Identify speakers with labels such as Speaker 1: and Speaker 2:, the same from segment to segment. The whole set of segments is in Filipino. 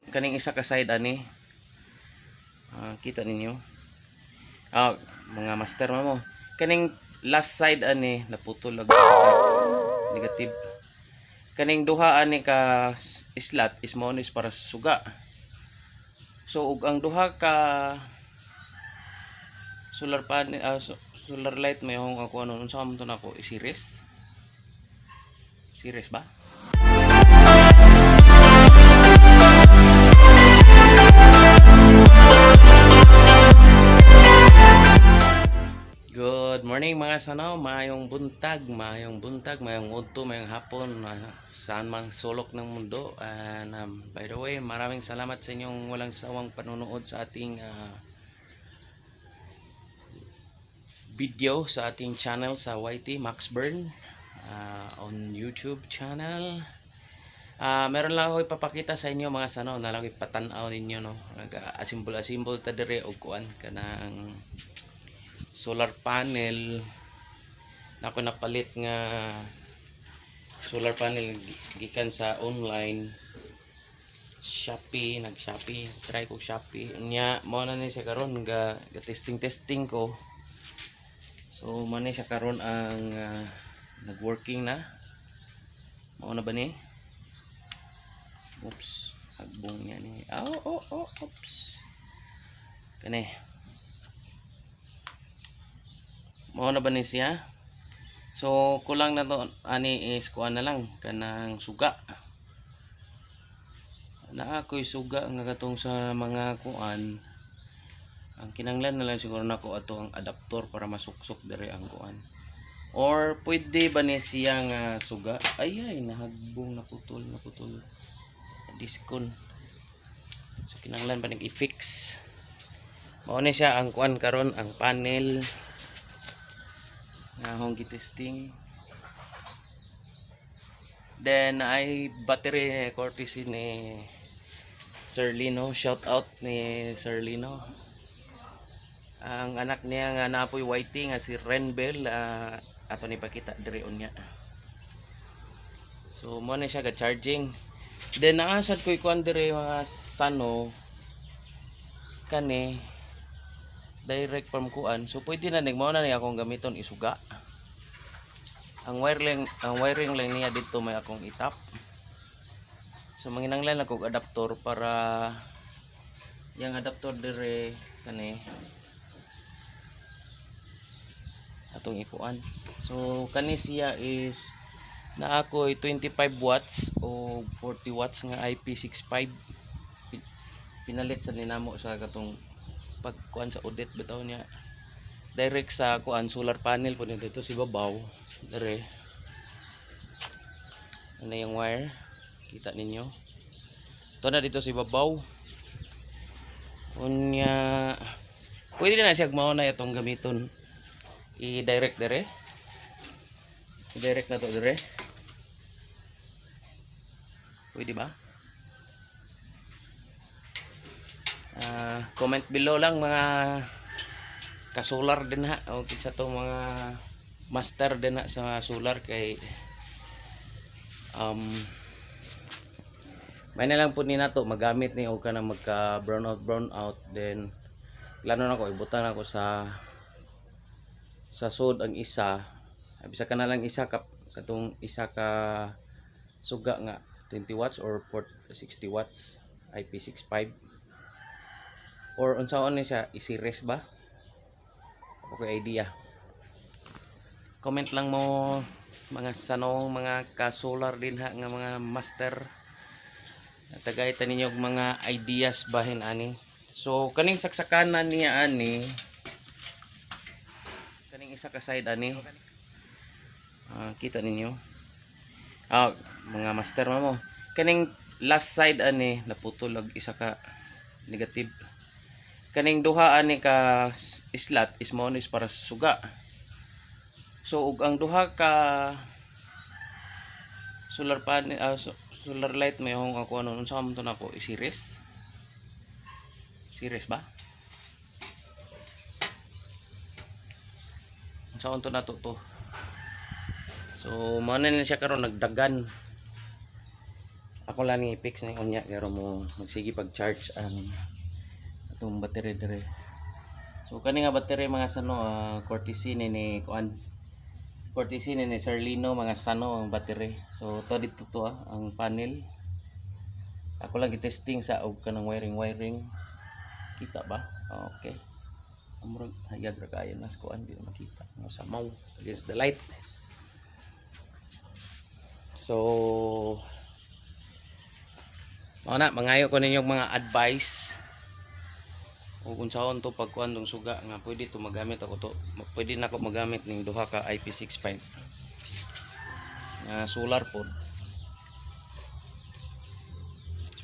Speaker 1: kaning isa ka side ani, kita ninyo, mga master mo, kaning last side ani naputol ag negative, kaning duha ani ka slot is mo is para suga. So ug ang duha ka solar panel, solar light may hong ako ano unsa man to nako series ba. Good morning mga sanaw, mayong buntag, mayong udto, mayong hapon, saan mang sulok ng mundo. And by the way, maraming salamat sa inyong walang sawang panonood sa ating video sa ating channel sa YT Max Burn on YouTube channel. Meron lang ako ipapakita sa inyo mga sanaw, na lang ipatanaw ninyo no. Asimbol ta dire og kuan kanang solar panel na ako napalit nga solar panel gikan sa online Shopee, nag-Shopee, try ko Shopee nya mo na ni siya karon ga testing ko. So man ni siya karon ang nag-working na mao na ba ni, oops hagbong niya ni, oops kani mao na ba ni siya. So kulang na to ani is kuan na lang kanang suga na ako'y suga nga katong sa mga kuan. Ang kinanglan na lang siguro nako ato ang adaptor para masuksok dire ang kuan, or pwede ba ni siya nga suga ay nahagbong naputol diskon. So kinanglan pa nag-i-fix mao ni siya ang kuan karon, ang panel nga hong testing. Then ay battery courtesy ni Sir Lino, shout out ni Sir Lino. Ang anak niya nga napoy YT nga si Renbel, ato ni pakita dire unya. So mo na siya ga charging. Then naasad ko ikuan dire mga sano kani direct from kuan. So pwede na mao na ni akong gamiton isuga. Ang wiring lang niya dito may akong itap. So manginanglan ako adaptor para yang adaptor dire kani atong ikuan. So kani siya is na ako 25 watts o 40 watts nga IP65 pinalit sa ninamo sa katong pagkuan sa audit bitaw niya direct sa kuan solar panel po dito si babaw dire. Ano yung wire kita ninyo ito na dito si babaw unya pwede na siya mao na itong gamiton i-direct dire, i-direct na to dire, pwede ba? Comment below lang mga ka-solar din ha, o kinsa to mga master din ha sa solar kay may na lang po ni nato magamit ni o ka na magka brown out then plano na ko ibutan ako sa sod ang isa bisa ka na lang isa katong isa ka suga nga 20 watts or 60 watts IP65 or unsaon ni siya i-series ba. Okay idea, comment lang mo mga sanong mga ka-solar din ha nga mga master tagaytan ninyo mga ideas bahin ani. So kaning saksakanan niya ani kaning isa ka side ani, kita ninyo, mga master mo, kaning last side ani naputol ag isa ka negative, kaning duha ani ka slot is mo is para suga. So ug ang duha ka solar panel, solar light may hong ako ano unsa man to nako series ba. Unsa man to nato to. So mo na siya karon nagdagan ako lang ni i-fix ni unya pero mo magsige pag-charge ang atong battery dire. So kani nga battery mga sano courtesy ni kuan, courtesy ni Sir Lino mga sano ang battery. So to dito to ang panel. Ako lang gi-testing sa og kanang wiring. Kita ba? Okay. Amurag hayag ra kayo nas kuan di makita. Mo sa maw against the light. So mangayo ko ninyong mga advice o kung saan to pagkuhan tong suga nga pwede to magamit ako to, pwede na ako magamit ning duha ka IP65 nga solar pod.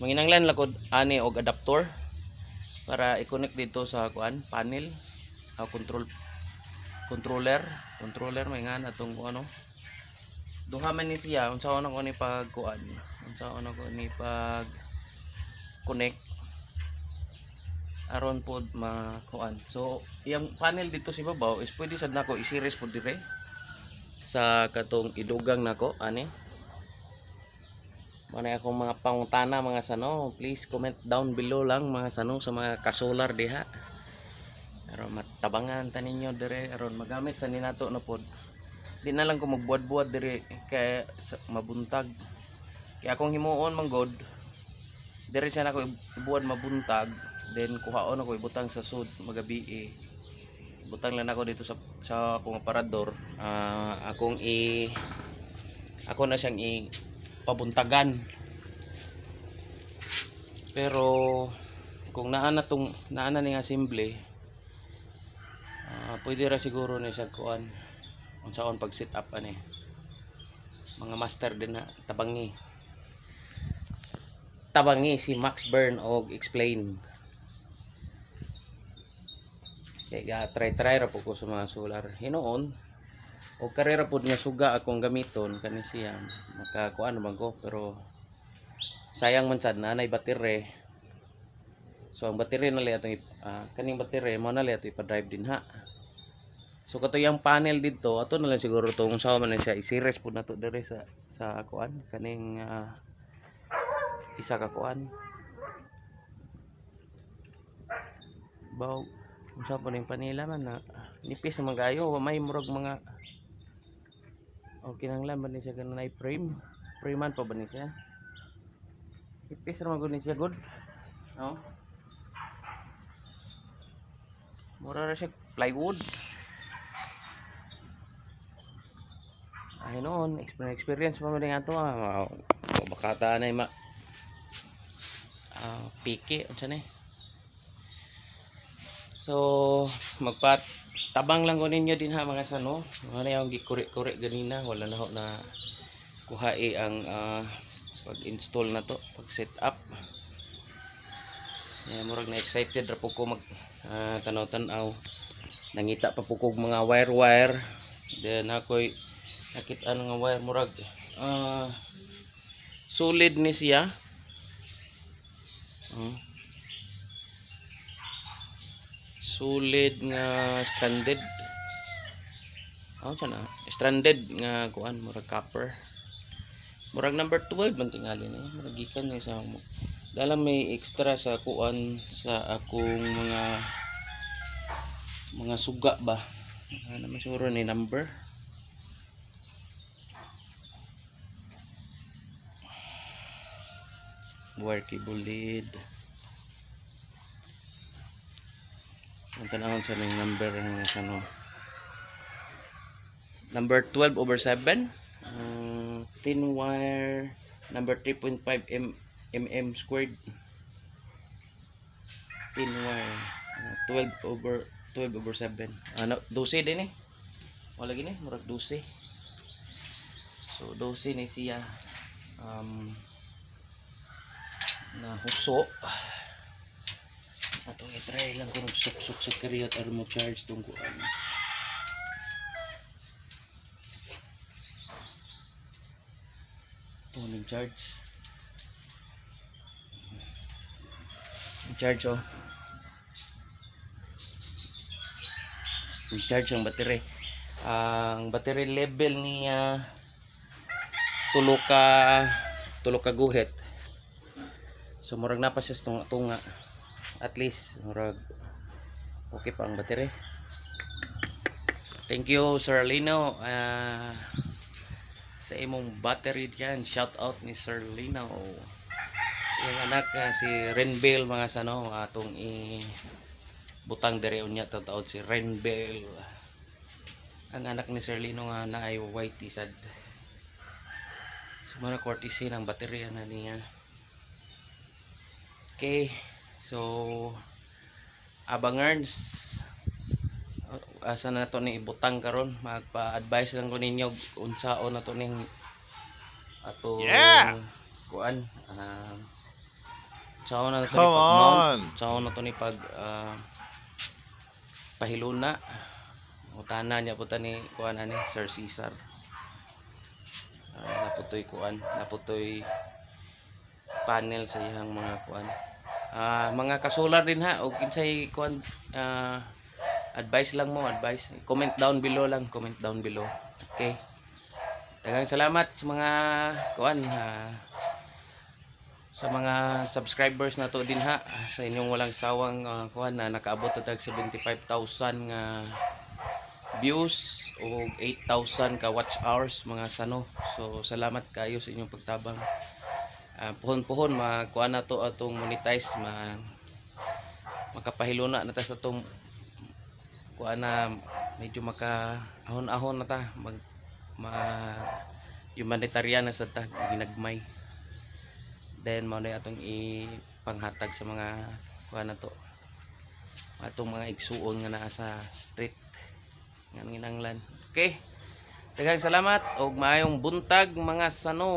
Speaker 1: Manginanglan lakod ani og adapter para i-connect dito sa kuan panel o controller may nga atong ano duha man ni siya unsaon ako ni pagkuan, unsaon ako ni pag connect aron pod makuan. So yung panel dito sa babaw is pwede sad nako i-series pod dire sa katong idugang nako ani. Manay akong mga pangutana mga sano, please comment down below lang mga sano sa mga kasolar diha aron matabangan ta ninyo dire aron magamit sa ninato na pod. Di na lang ko magbuad-buad dire kay mabuntag. Kaya akong himuon man god dire siya nako ibuad mabuntag, then kuhaon ako ibutang sa sud magabi ibutang lang ako dito sa akong aparador. Ako na siyang pabuntagan. Pero kung naana ning assembly pwede ra siguro ni siya kuan unsaon pag set up ani mga master din na tabangi si Max Bern og explain. Kaya try ra po ko sa mga solar hinoon o karera po nga suga akong gamiton kani siya makakuan man ko pero sayang man sad na nay battery. So ang battery na li atong kaning battery mo na li ato ipa-drive din ha. So kato yung panel dito ato na lang siguro tong sa man siya i-series po nato dire sa kuan kaning isa ka kuan baw unsa po ning panela man na nipis na magayo may murag mga kinanglan ba ni siya ganun ay frameman pa ba ni siya nipis ra magud ni siya good no mura ra siya plywood ay noon experience pa man ato baka ta na piki unsa ni. So magpatabang lang ko ninyo din ha mga sano. Ano yung gikuri-kuri ganina wala na ho na kuhai ang pag-install na to, pag-set up. Murag na excited ra po ko mag tanaw-tanaw. Nangita pa po ko mga wire. Then ako'y nakita nga wire murag solid ni siya. Solid nga stranded. Stranded nga kuan murag copper. Murag number 12 man tingali ni. Murag gikan ni sa dalam may extra sa kuan sa akong mga suga ba. Ano man siguro ni number. Wire cable lead. Ang tanawon sa ning number ng ano. Number 12/7. Thin wire number 3.5 mm squared. Thin wire 12/7. Ano 12 din eh. Wala gini murag 12. So 12 ni siya na huso. Atong i-try lang kung suksok sa kariyot aron mo charge tong kuan. Ito charge. Charge charge ang battery. Ang battery level niya tulo ka guhit. So murag na pa siya sa tunga-tunga. At least murag okay pa ang battery. Thank you Sir Lino sa imong battery diyan. Shout out ni Sir Lino. Yung anak si Renbel mga sano atong butang dere unya taud si Renbel. Ang anak ni Sir Lino nga naay white sad. So muna courtesy ng baterya na niya. Okay, so abangarns asa na to ni ibutang karon, magpa-advise lang ko ninyo unsaon na to ning ato kuan sao na to ni pag-mount, sao na to ni pag pahiluna. Utana niya puta ni kuan ani Sir Cesar. Naputoy kuan, naputoy panel sa iyang mga kuan. Mga kasular din ha, og kinsay kuan advice lang mo, advice. Comment down below lang, comment down below. Okay. Daghang salamat sa mga kuan sa mga subscribers na to din ha, sa inyong walang sawang kuan na nakaabot tag 75,000 nga views o 8,000 ka watch hours mga sano. So salamat kayo sa inyong pagtabang. Puhon-puhon makuha na to atong monetize, makapahiluna na ta sa atong kuha na medyo maka-ahon-ahon na ta humanitarian na sa ta ginagmay. Then mao na atong ipanghatag sa mga kuha na to atong mga igsuon nga naa sa street nga nginanglan. Okay, daghang salamat og maayong buntag mga sano.